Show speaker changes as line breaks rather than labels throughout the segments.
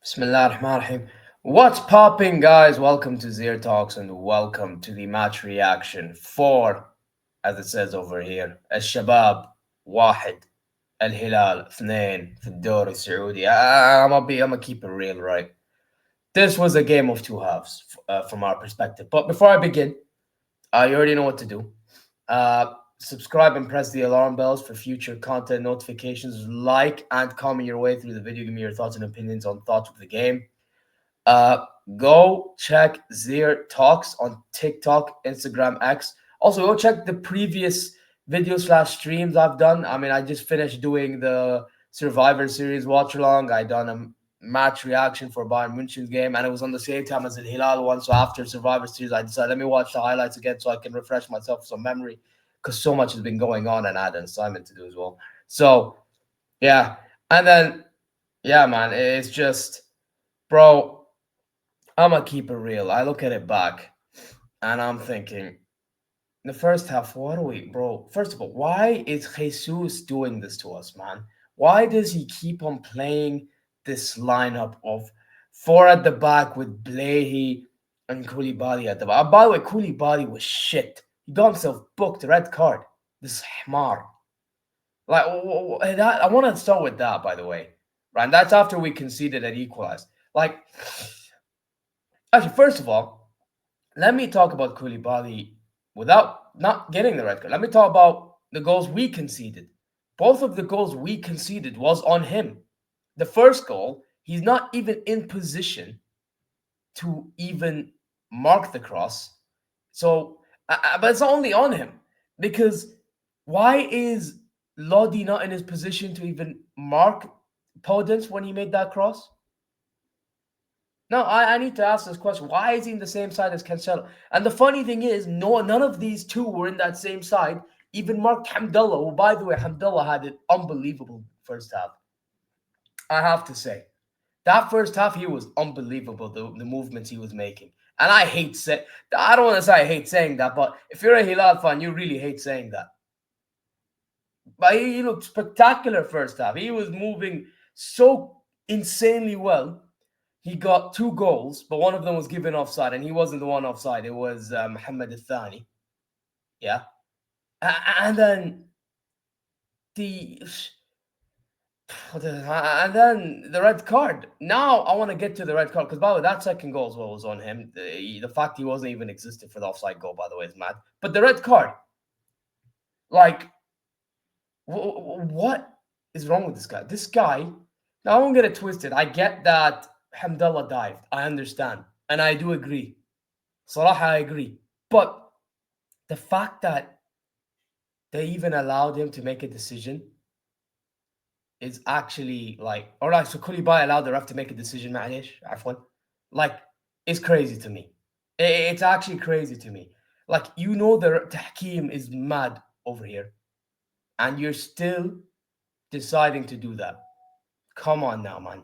Bismillah ar-Rahman ar-Rahim. What's popping, guys? Welcome to ZeerTalks and welcome to the match reaction for, as it says over here, الشباب واحد الهلال اثنين في الدوري السعودي. I'm gonna keep it real, right? This was a game of two halves from our perspective. But before I begin, you already know what to do. Subscribe and press the alarm bells for future content notifications. Like and comment your way through the video. Give me your thoughts and opinions on thoughts of the game. Uh, Go check ZeerTalks on TikTok, Instagram, X. Also, go check the previous video/streams I've done. I mean, I just finished doing the Survivor Series watch along. I done a match reaction for Bayern München's game, and it was on the same time as the Hilal one. So after Survivor Series, I decided let me watch the highlights again so I can refresh myself with some memory because so much has been going on, and I had an assignment to do as well. So yeah, and then yeah, man, it's just, bro. I'm gonna keep it real. I look at it back and I'm thinking, the first half, what are we, bro? First of all, why is Jesus doing this to us, man? Why does he keep on playing this lineup of four at the back with Blehi and Koulibaly at the back? By the way, Koulibaly was shit. He got himself booked a red card. This Hmar. Like, that, I want to start with that, by the way. Right? And that's after we conceded and equalized. Like, actually, first of all, let me talk about Koulibaly without not getting the red card. Let me talk about the goals we conceded. Both of the goals we conceded was on him. The first goal, he's not even in position to even mark the cross. So, but it's not only on him because why is Lodi not in his position to even mark Podence when he made that cross? No, I need to ask this question. Why is he in the same side as Cancelo? And the funny thing is, none of these two were in that same side. Even Mark Hamdallah, who, by the way, Hamdallah had an unbelievable first half. I have to say. That first half, he was unbelievable, the movements he was making. And I don't want to say I hate saying that, but if you're a Hilal fan, you really hate saying that. But he looked spectacular first half. He was moving so insanely well. He got two goals, but one of them was given offside, and he wasn't the one offside. It was Mohammed Al-Thani. Yeah. And then the and then the red card. Now I want to get to the red card because, by the way, that second goal as well was on him. The fact he wasn't even existed for the offside goal, by the way, is mad. But the red card, like, what is wrong with this guy? This guy, now I won't get it twisted. I get that Hamdallah dived. I understand. And I do agree. Salah, I agree. But the fact that they even allowed him to make a decision is actually like, all right, so Koulibaly allowed the ref to make a decision, معليش, عفوا. Like, it's crazy to me. It's actually crazy to me. Like, you know the tahkeem is mad over here. And you're still deciding to do that. Come on now, man.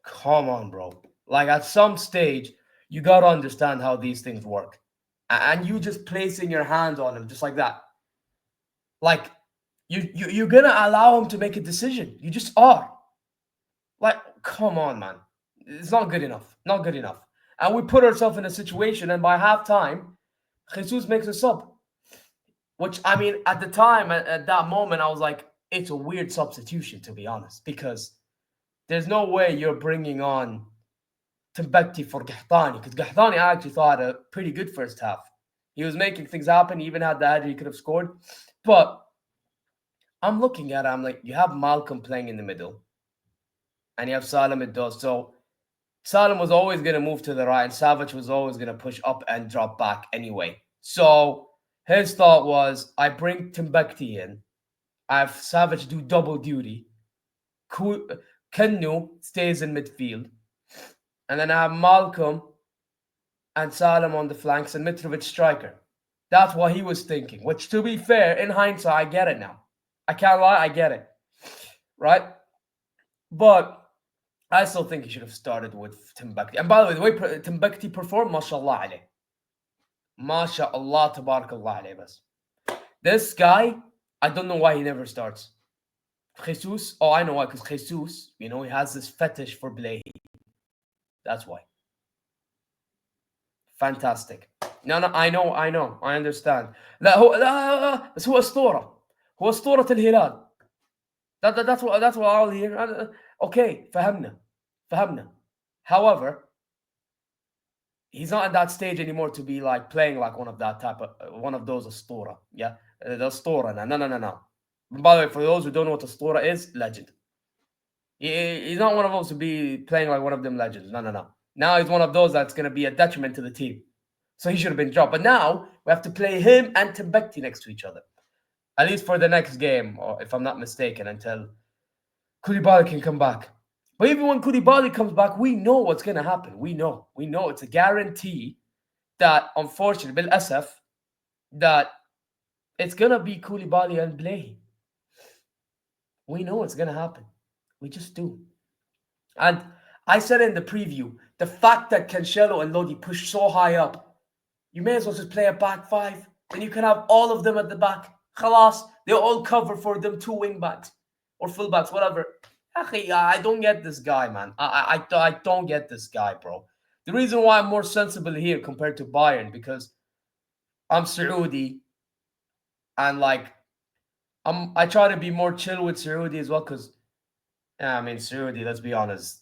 Come on, bro. Like, at some stage, you got to understand how these things work. And you just placing your hands on him just like that. Like, you're going to allow him to make a decision. You just are. Like, come on, man. It's not good enough. Not good enough. And we put ourselves in a situation, and by halftime, Jesus makes a sub. Which, I mean, at the time, at that moment, I was like, it's a weird substitution, to be honest, because there's no way you're bringing on Timbuktu for Gahtani, because Gahtani I actually thought a pretty good first half. He was making things happen. He even had the header he could have scored. But I'm looking at it, I'm like, you have Malcolm playing in the middle, and you have Salim Iddos. So Salim was always going to move to the right, and Savage was always going to push up and drop back anyway. So his thought was, I bring Timbuktu in, I have Savage do double duty, Kennu stays in midfield, and then I have Malcolm and Salim on the flanks and Mitrovic striker. That's what he was thinking, which, to be fair, in hindsight, I get it now. I can't lie, I get it. Right? But I still think he should have started with Timbuktu. And by the way, Timbuktu performed, mashallah alayh. MashaAllah, tabarakallah alayh bas. This guy, I don't know why he never starts. Jesus, I know why, because Jesus, he has this fetish for Blehi. That's why. Fantastic. No, no, I know, I understand. لا هو لا بس هو أسطورة. هو أسطورة الهلال. That's what I'll hear. Okay, فهمنا. However, he's not at that stage anymore to be like playing like one of those Astora. Yeah, the Astora. No. By the way, for those who don't know what Astora is, legend. He's not one of those to be playing like one of them legends. No. Now he's one of those that's going to be a detriment to the team. So he should have been dropped. But now we have to play him and Timbukti next to each other. At least for the next game, or if I'm not mistaken, until Koulibaly can come back. But even when Koulibaly comes back, we know what's going to happen. We know it's a guarantee that, unfortunately, بالأسف, that it's going to be Koulibaly and Blahy. We know it's going to happen. We just do. And I said in the preview, the fact that Cancelo and Lodi push so high up, you may as well just play a back five. Then you can have all of them at the back. Khalas, they all cover for them 2 wing backs or full backs, whatever. I don't get this guy, man. I don't get this guy, bro. The reason why I'm more sensible here compared to Bayern, because I'm Saudi and like I try to be more chill with Saudi as well, because I mean Saudi, let's be honest,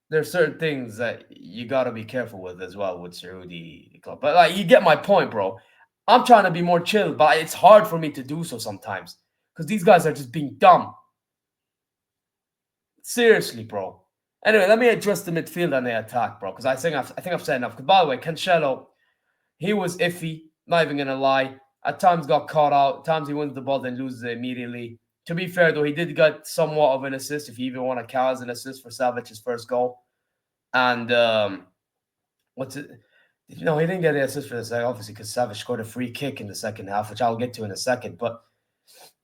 there's certain things that you gotta be careful with as well with Saudi club. But like you get my point, bro. I'm trying to be more chill, but it's hard for me to do so sometimes. Because these guys are just being dumb. Seriously, bro. Anyway, let me address the midfield and the attack, bro. Because I think I've said enough. Because by the way, Cancelo, he was iffy. Not even gonna lie. At times got caught out. At times he wins the ball then loses it immediately. To be fair though, he did get somewhat of an assist, if you even want to count as an assist, for Savic's first goal. And what's it? No, he didn't get the assist for the second, obviously, because Savic scored a free kick in the second half, which I'll get to in a second. But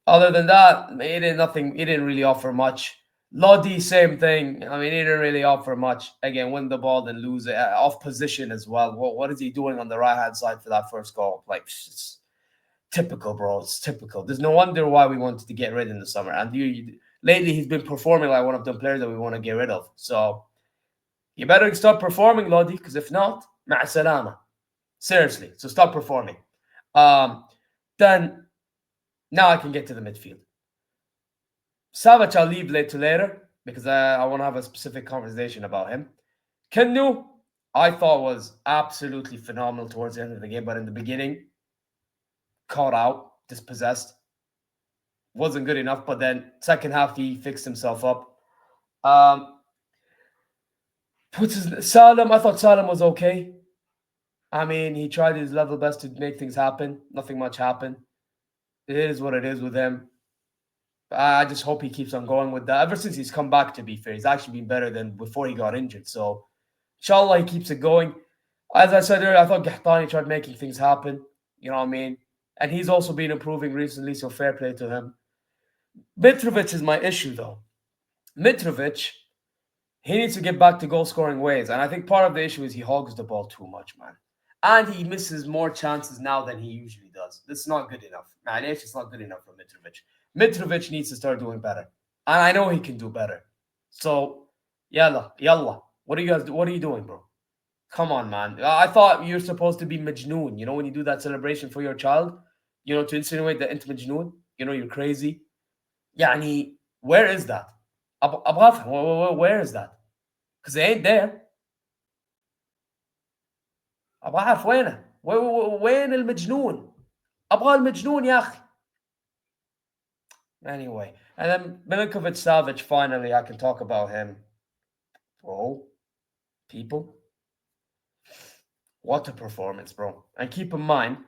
other than that, he did nothing. He didn't really offer much. Lodi, same thing. I mean, he didn't really offer much. Again, win the ball, then lose it. Off position as well. What is he doing on the right-hand side for that first goal? Like, it's typical, bro. It's typical. There's no wonder why we wanted to get rid in the summer. And lately, he's been performing like one of the players that we want to get rid of. So, you better stop performing, Lodi, because if not, مع السلامة. Seriously, so stop performing. Then, now I can get to the midfield. Savic, I'll leave later because I want to have a specific conversation about him. Kenu, I thought was absolutely phenomenal towards the end of the game, but in the beginning, caught out, dispossessed. Wasn't good enough, but then second half, he fixed himself up. Salam, I thought Salam was okay. I mean, he tried his level best to make things happen. Nothing much happened. It is what it is with him. I just hope he keeps on going with that. Ever since he's come back, to be fair, he's actually been better than before he got injured. So, inshallah, he keeps it going. As I said earlier, I thought Gahtani tried making things happen. You know what I mean? And he's also been improving recently, so fair play to him. Mitrovic is my issue, though. Mitrovic, he needs to get back to goal-scoring ways. And I think part of the issue is he hogs the ball too much, man. And he misses more chances now than he usually does. This is not good enough. Man, it's not good enough for Mitrovic. Mitrovic needs to start doing better. And I know he can do better. So, yalla. What are you doing, bro? Come on, man. I thought you're supposed to be Majnoon. You know, when you do that celebration for your child, you know, to insinuate that into Majnoon, you know, you're crazy. Yani, where is that? Where is that? Because it ain't there. ابغى اعرف وينه وين المجنون ابغى المجنون يا اخي. Anyway, and then Milinkovic Savic, finally I can talk about him. Bro, people, what a performance, bro. And keep in mind,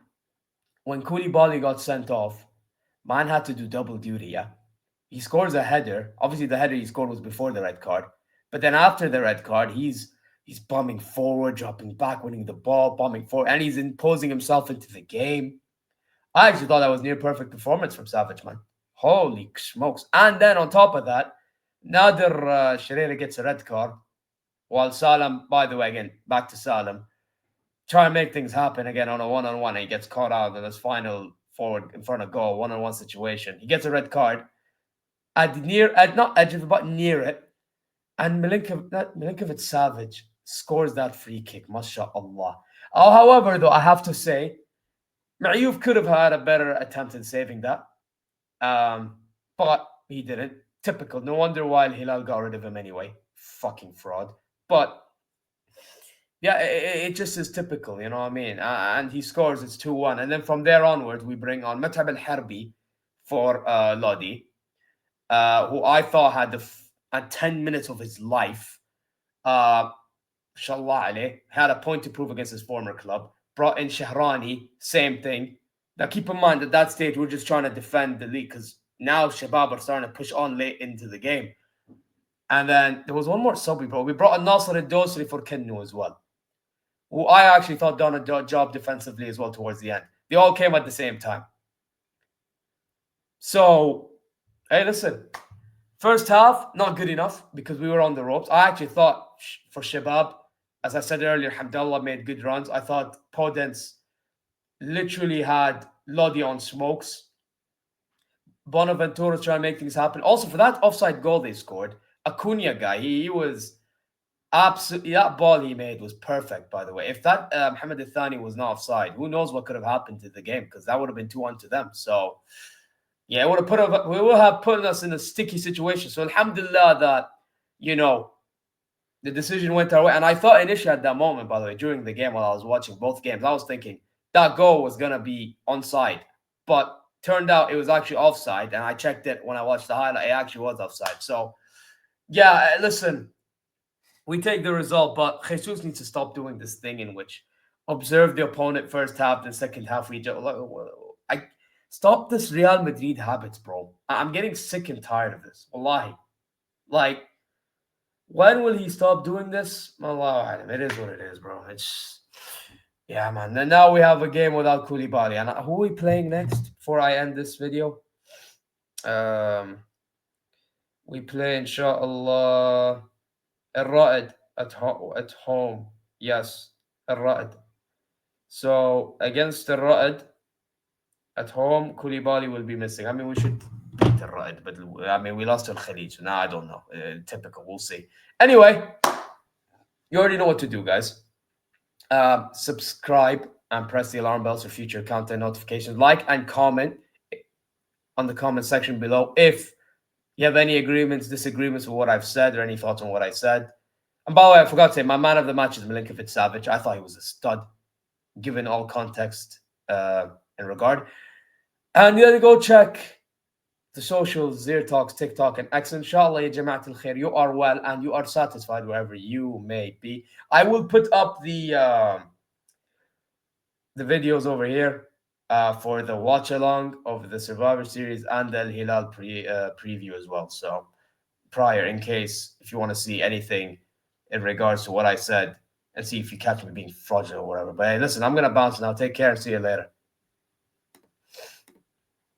when Koulibaly got sent off, man had to do double duty, yeah? He scores a header. Obviously the header he scored was before the red card, but then after the red card, he's bombing forward, dropping back, winning the ball, bombing forward, and he's imposing himself into the game. I actually thought that was near perfect performance from Savic, man. Holy smokes. And then on top of that, Nader Sherera gets a red card, while Salam, by the way, again, back to Salam, try and make things happen again on a one-on-one, and he gets caught out in this final forward in front of goal, one-on-one situation. He gets a red card at not edge of the button, near it. And Milinkovic Savic scores that free kick. MashaAllah. Oh, however, though, I have to say, Mayouf could have had a better attempt in saving that. But he didn't. Typical. No wonder why Hilal got rid of him anyway. Fucking fraud. But yeah, it just is typical, you know what I mean? And he scores, it's 2-1. And then from there onwards, we bring on Matab Al Harbi for Lodi, who I thought had 10 minutes of his life. Inshallah alayh, had a point to prove against his former club. Brought in Shahrani, same thing. Now keep in mind at that stage, we're just trying to defend the league because now Shabab are starting to push on late into the game. And then there was one more sub we brought. We brought a Nasser al-Dosri for Kinnu as well, who I actually thought done a job defensively as well towards the end. They all came at the same time. So, hey, listen. First half, not good enough because we were on the ropes. I actually thought for Shabab, as I said earlier, Hamdallah made good runs. I thought Podence literally had Lodi on smokes. Bonaventura trying to make things happen. Also, for that offside goal they scored, Acuna guy, he was absolutely, that ball he made was perfect, by the way. If that Mohamed Al-Thani was not offside, who knows what could have happened to the game, because that would have been 2-1 to them. So, yeah, it would have put us in a sticky situation. So, alhamdulillah that, you know, the decision went our way. And I thought initially at that moment, by the way, during the game while I was watching both games, I was thinking that goal was going to be onside. But turned out it was actually offside. And I checked it when I watched the highlight. It actually was offside. So, yeah, listen, we take the result, but Jesus needs to stop doing this thing in which observe the opponent first half, then second half. I stop this Real Madrid habits, bro. I'm getting sick and tired of this. Wallahi. Like, when will he stop doing this? Allah, it is what it is, bro. It's, yeah, man. And now we have a game without Koulibaly. And who are we playing next before I end this video? We play, inshallah, Al-Ra'id at home. Yes, Al-Ra'id. So against Al-Ra'id at home, Koulibaly will be missing. I mean, we should beat Al-Ra'id, but I mean, we lost to Al-Khalij. So now I don't know. Typical. We'll see. Anyway, you already know what to do, guys. Subscribe and press the alarm bells for future content notifications. Like and comment on the comment section below if you have any agreements, disagreements with what I've said, or any thoughts on what I said. And by the way, I forgot to say, my man of the match is Milinkovic-Savic. I thought he was a stud, given all context in regard. And you gotta go check the socials, ZeerTalks, TikTok, and X. Inshallah, ya Jama'at al-Khair, you are well and you are satisfied wherever you may be. I will put up the videos over here for the watch along of the Survivor Series and the Al Hilal preview as well. So prior, in case if you want to see anything in regards to what I said and see if you catch me being fraudulent or whatever. But hey, listen, I'm gonna bounce now. Take care and see you later.